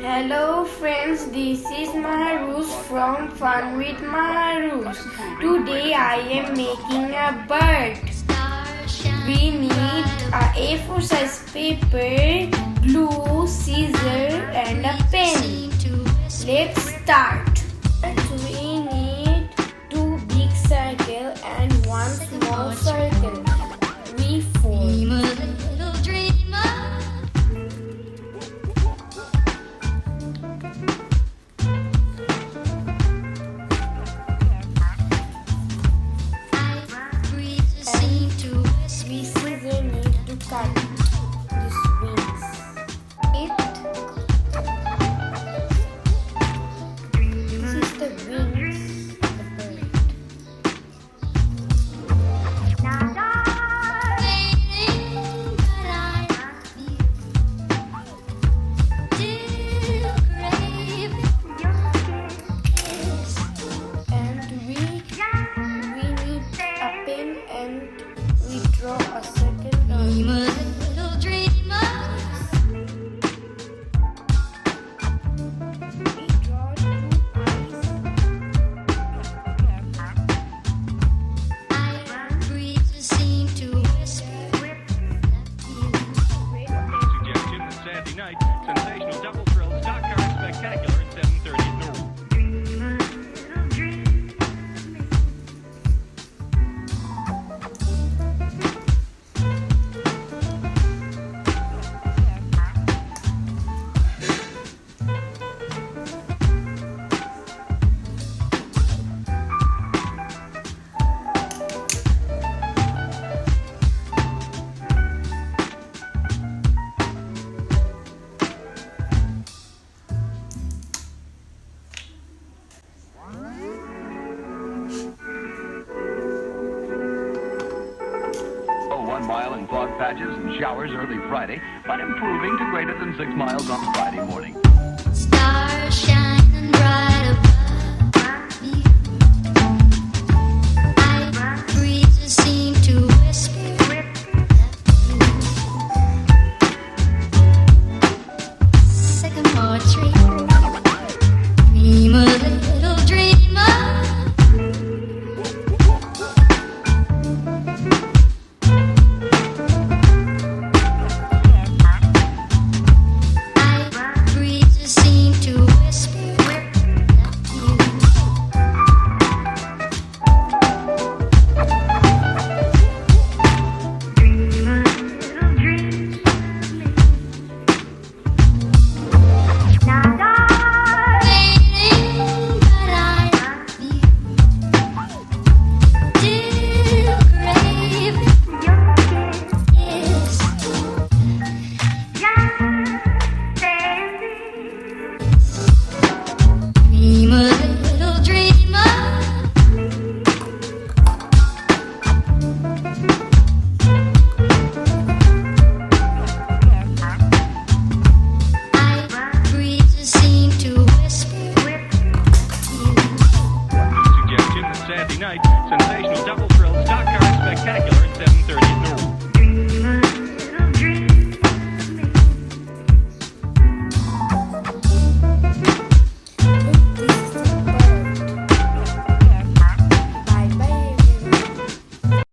Hello friends, this is Maharus from Fun with Maharus. Today I am making a bird. We need a A4 size paper, glue, scissors and a pen. Let's start. We need 2 big circles and 1 small circle. We fold. We scissors need to cut these wings. This is the wings of the bird. And we need a pen and we draw a second line. We draw 2 Suggestion that Saturday night, sensational double thrill stock car spectacular at 7:30 at Norwood. Oh, 1 mile in fog patches and showers early Friday, but improving to greater than 6 miles on Friday morning.